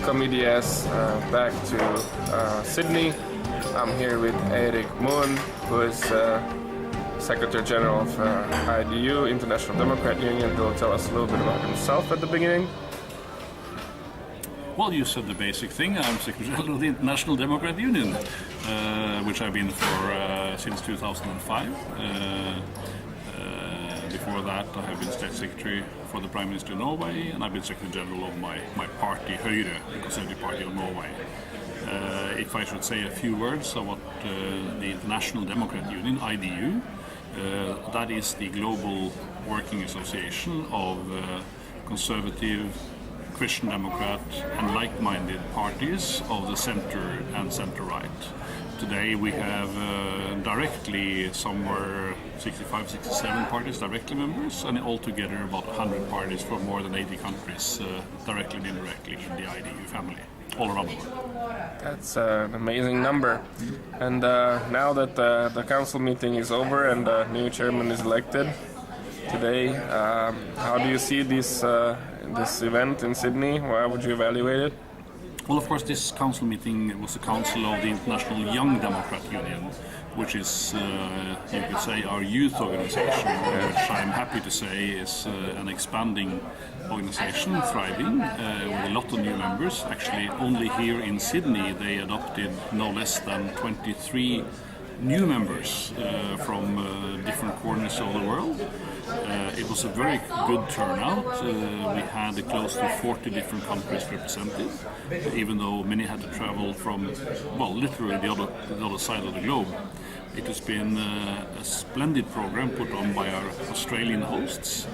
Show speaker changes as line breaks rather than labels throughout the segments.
Welcome EDS back to Sydney. I'm here with Erik Moon, who is Secretary General of IYDU, International Democrat Union. He'll tell us a little bit about himself at the beginning.
Well, you said the basic thing. I'm Secretary General of the International Democrat Union, which I've been for since 2005. Before that, I have been State Secretary for the Prime Minister of Norway, and I've been Secretary General of my party, Høyre, the Conservative Party of Norway. If I should say a few words about the International Democrat Union, IYDU, that is the global working association of conservative, Christian Democrat and like-minded parties of the center and center-right. Today we have directly somewhere 65, 67 parties directly members, and altogether about 100 parties from more than 80 countries directly and indirectly in the IYDU family, all around the world.
That's an amazing number. And now that the council meeting is over and the new chairman is elected today, how do you see this event in Sydney? How would you evaluate it?
Well, of course, this council meeting was the council of the International Young Democrat Union, which is, you could say, our youth organization, which I'm happy to say is an expanding organization, thriving, with a lot of new members. Actually, only here in Sydney, they adopted no less than 23 new members from different corners of the world. It was a very good turnout. We had close to 40 different countries represented, even though many had to travel from, well, literally the other side of the globe. It has been a splendid program put on by our Australian hosts,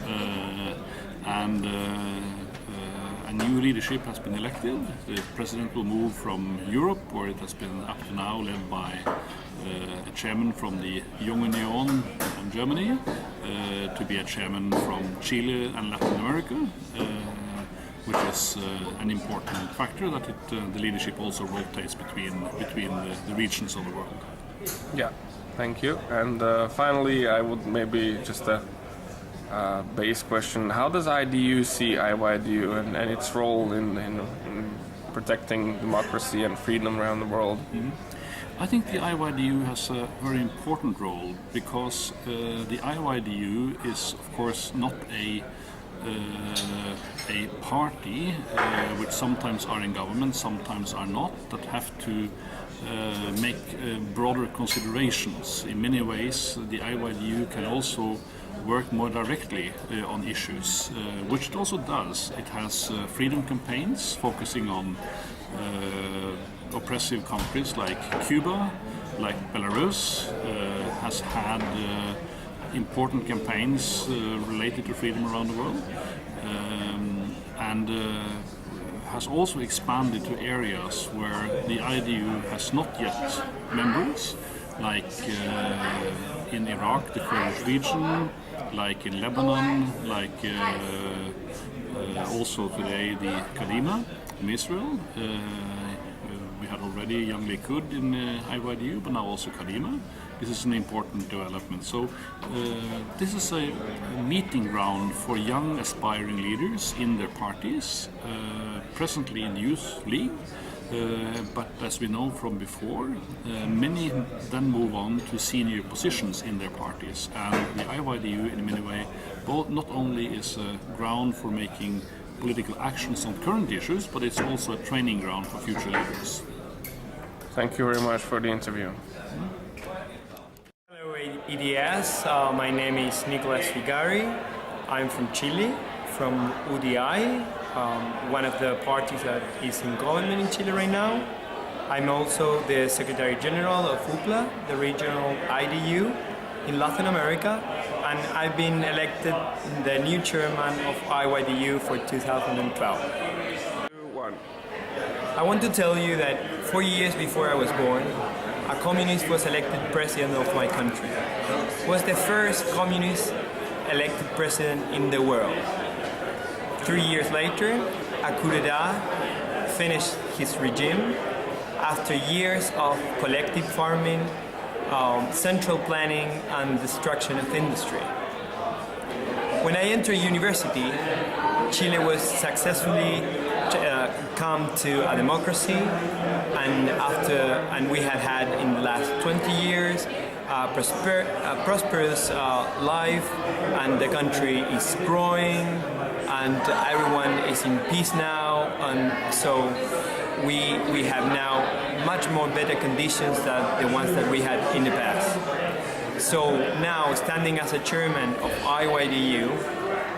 and a new leadership has been elected. The president will move from Europe, where it has been up to now led by a chairman from the Young Union from Germany, to be a chairman from Chile and Latin America, which is an important factor, that the leadership also rotates between the regions of the world.
Yeah, thank you. And finally, I would maybe just a base question: how does IYDU see IYDU and its role in protecting democracy and freedom around the world?
Mm-hmm. I think the IYDU has a very important role, because the IYDU is, of course, not a party which sometimes are in government, sometimes are not, that have to make broader considerations. In many ways, the IYDU can also work more directly on issues, which it also does. It has freedom campaigns focusing on oppressive countries like Cuba, like Belarus, has had important campaigns related to freedom around the world, and has also expanded to areas where the IYDU has not yet members, like in Iraq, the Kurdish region, like in Lebanon, like also today the Kadima in Israel. We had already Young Likud in IYDU, but now also Kadima. This is an important development. So this is a meeting ground for young aspiring leaders in their parties, presently in the Youth League, but as we know from before, many then move on to senior positions in their parties. And the IYDU, in many ways, not only is a ground for making political actions on current issues, but it's also a training ground for future leaders.
Thank you very much for the interview.
Hello EDS, my name is Nicolas Figari. I'm from Chile, from UDI, one of the parties that is in government in Chile right now. I'm also the Secretary General of UPLA, the regional IYDU in Latin America, and I've been elected the new chairman of IYDU for 2012. I want to tell you that 4 years before I was born, a communist was elected president of my country. Was the first communist elected president in the world. 3 years later, a coup d'etat finished his regime after years of collective farming, central planning and destruction of industry. When I entered university, Chile was successfully come to a democracy, and we have had in the last 20 years a prosperous life, and the country is growing, and everyone is in peace now, and so we have now much more better conditions than the ones that we had in the past. So now, standing as a chairman of IYDU,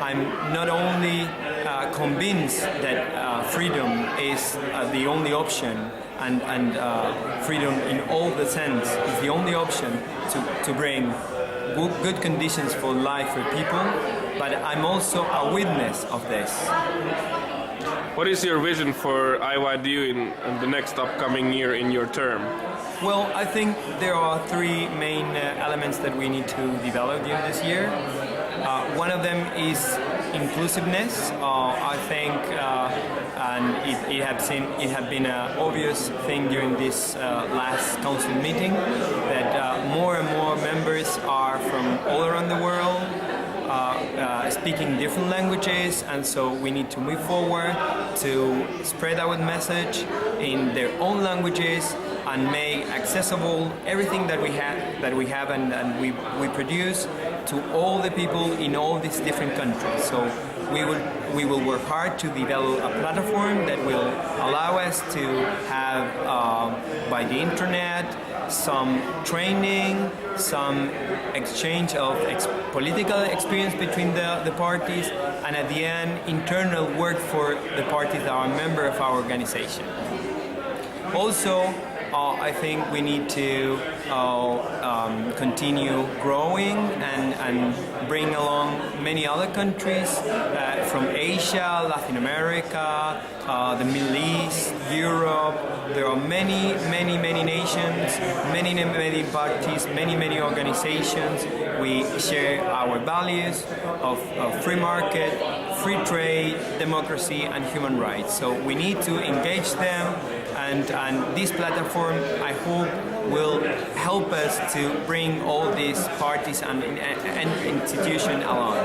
I'm not only convinced that freedom is the only option, and freedom in all the sense is the only option to bring good conditions for life for people, but I'm also a witness of this.
What is your vision for IYDU in the next upcoming year in your term?
Well, I think there are three main elements that we need to develop during this year. One of them is inclusiveness. I think, and it had been an obvious thing during this last council meeting, that more and more members are from all around the world, speaking different languages, and so we need to move forward to spread our message in their own languages and make accessible everything that we have and we produce to all the people in all these different countries. So we will work hard to develop a platform that will allow us to have by the internet some training, some exchange of political experience between the parties, and at the end internal work for the parties that are a member of our organization. Also, I think we need to continue growing and bring along many other countries from Asia, Latin America, the Middle East, Europe. There are many nations, many parties, many organizations. We share our values of free market, free trade, democracy, and human rights. So we need to engage them, and this platform, I hope, will help us to bring all these parties and institutions along.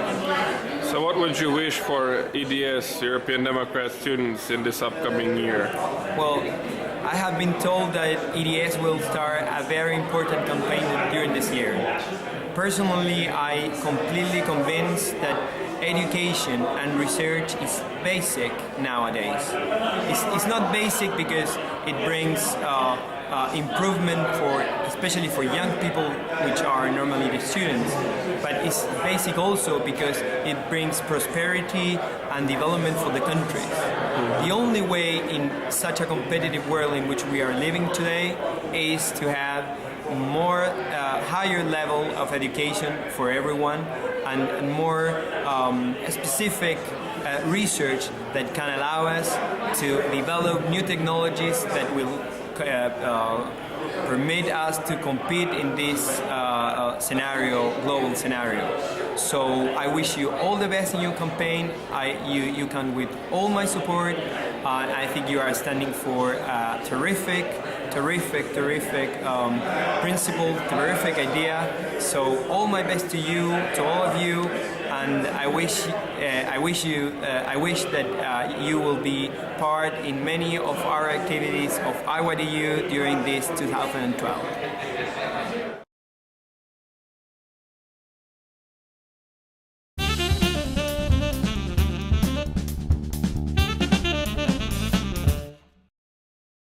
So what would you wish for EDS, European Democrat students, in this upcoming year?
Well, I have been told that EDS will start a very important campaign during this year. Personally, I completely convinced that education and research is basic nowadays. It's not basic because it brings improvement especially for young people, which are normally the students, but it's basic also because it brings prosperity and development for the countries. The only way in such a competitive world in which we are living today is to have more higher level of education for everyone, and more specific research that can allow us to develop new technologies that will permit us to compete in this global scenario. So I wish you all the best in your campaign. You can with all my support. I think you are standing for a terrific principle, terrific idea. So all my best to you, to all of you, and I wish that you will be part in many of our activities of IYDU during this 2012.